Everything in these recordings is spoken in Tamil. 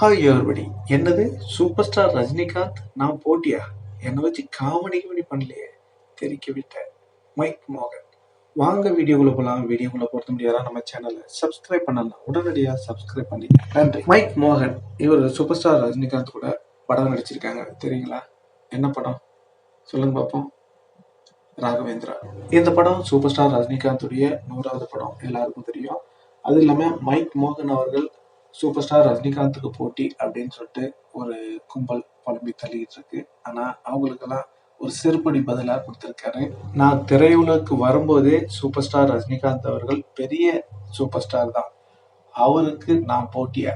Hi everybody. என்னது சூப்பர் ஸ்டார் ரஜினிகாந்த் நான் போட்டியா? என்னை வச்சு காமெடி பண்ணலையே, தெரிக்க விட்டேன். மைக் மோகன். வாங்க வீடியோக்குள்ள போகலாம். வீடியோக்குள்ள பொறுத்த முடியாதா நம்ம சேனலை சப்ஸ்கிரைப் பண்ணலாம். உடனடியாக சப்ஸ்கிரைப் பண்ணி நன்றி. மைக் மோகன் இவர் சூப்பர் ஸ்டார் ரஜினிகாந்த் கூட படம் நடிச்சிருக்காங்க. தெரியுங்களா? என்ன படம் சொல்லுங்க பார்ப்போம். ராகவேந்திரா. இந்த படம் சூப்பர் ஸ்டார் ரஜினிகாந்துடைய 100வது படம், எல்லாருக்கும் தெரியும். அது இல்லாமல் மைக் மோகன் அவர்கள் சூப்பர் ஸ்டார் ரஜினிகாந்துக்கு போட்டி அப்படின்னு சொல்லிட்டு ஒரு கும்பல் புலம்பி தள்ளிட்டு இருக்கு. ஆனா அவங்களுக்கெல்லாம் ஒரு செருப்படி பதிலாக கொடுத்திருக்காரு. நான் திரையுலகுக்கு வரும்போதே சூப்பர் ஸ்டார் ரஜினிகாந்த் அவர்கள் பெரிய சூப்பர் ஸ்டார் தான். அவருக்கு நான் போட்டியா?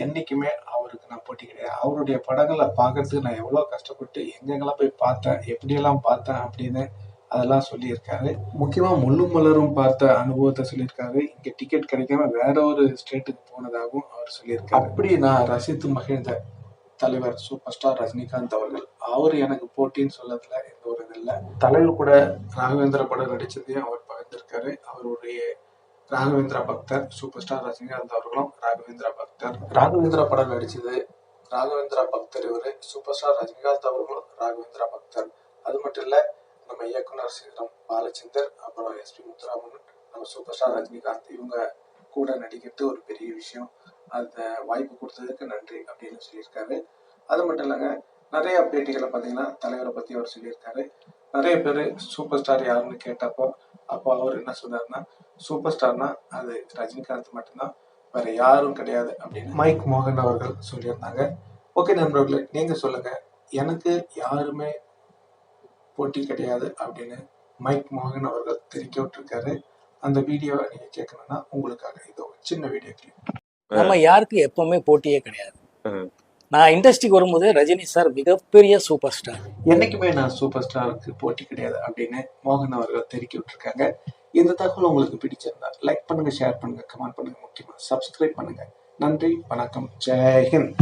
என்னைக்குமே அவருக்கு நான் போட்டி கிடையாது. அவருடைய படங்களை பார்க்கறதுக்கு நான் எவ்வளோ கஷ்டப்பட்டு எங்கெங்கெல்லாம் போய் பார்த்தேன், எப்படியெல்லாம் பார்த்தேன் அப்படின்னு அதெல்லாம் சொல்லியிருக்காரு. முக்கியமா முள்ளும் மலரும் பார்த்த அனுபவத்தை சொல்லியிருக்காரு. இங்க டிக்கெட் கிடைக்காம வேற ஒரு ஸ்டேட்டுக்கு போனதாகவும் அவர் சொல்லியிருக்காரு. அப்படி நான் ரசித்து மகிழ்ந்த தலைவர் சூப்பர் ஸ்டார் ரஜினிகாந்த் அவர்கள். அவர் எனக்கு போட்டின்னு சொல்லதுல எந்த ஒரு இது இல்லை. தலைவர் கூட ராகவேந்திர படம் நடிச்சதையும் அவர் பகிர்ந்திருக்காரு. அவருடைய ராகவேந்திரா பக்தர். சூப்பர் ஸ்டார் ரஜினிகாந்த் அவர்களும் ராகவேந்திரா பக்தர். ராகவேந்திரா படம் நடிச்சது ராகவேந்திரா பக்தர் இவரு. சூப்பர் ஸ்டார் ரஜினிகாந்த் அவர்களும் ராகவேந்திரா பக்தர். அது மட்டும் இல்ல, நம்ம இயக்குனர் சீரம் பாலச்சந்தர், அப்புறம் எஸ்பி முத்துராமன், நம்ம சூப்பர் ஸ்டார் ரஜினிகாந்த் இவங்க கூட நடிக்கிறது ஒரு பெரிய விஷயம். அந்த வாய்ப்பு கொடுத்ததுக்கு நன்றி அப்படின்னு சொல்லியிருக்காரு. அது மட்டும் இல்லைங்க, நிறைய பேட்டிகளை பார்த்தீங்கன்னா தலைவரை பற்றி அவர் சொல்லியிருக்காரு. நிறைய பேர் சூப்பர் ஸ்டார் யாருன்னு கேட்டப்போ அவர் என்ன சொன்னார்னா, சூப்பர் ஸ்டார்னா அது ரஜினிகாந்த் மட்டும்தான், வேற யாரும் கிடையாது அப்படின்னு மைக் மோகன் அவர்கள் சொல்லியிருந்தாங்க. ஓகே நண்பர்களே, நீங்க சொல்லுங்க, எனக்கு யாருமே போட்டி கிடையாது அப்படின்னு மைக் மோகன் அவர்கள் தெரிவிக்க விட்டுருக்காரு. அந்த வீடியோவை நீங்க கேட்கணும்னா உங்களுக்காக இதோ சின்ன வீடியோ கிளிப். நம்ம யாருக்கு எப்பவுமே போட்டியே கிடையாது. நான் இண்டஸ்ட்ரிக்கு வரும்போது ரஜினி சார் மிகப்பெரிய சூப்பர் ஸ்டார். என்னைக்குமே நான் சூப்பர் ஸ்டாருக்கு போட்டி கிடையாது அப்படின்னு மோகன் அவர்கள் தெரிவிக்க விட்டுருக்காங்க. இந்த தகவல் உங்களுக்கு பிடிச்சிருந்தா லைக் பண்ணுங்க, ஷேர் பண்ணுங்க, கமெண்ட் பண்ணுங்க, முக்கியமா சப்ஸ்கிரைப் பண்ணுங்க. நன்றி, வணக்கம், ஜெய் ஹிந்த்.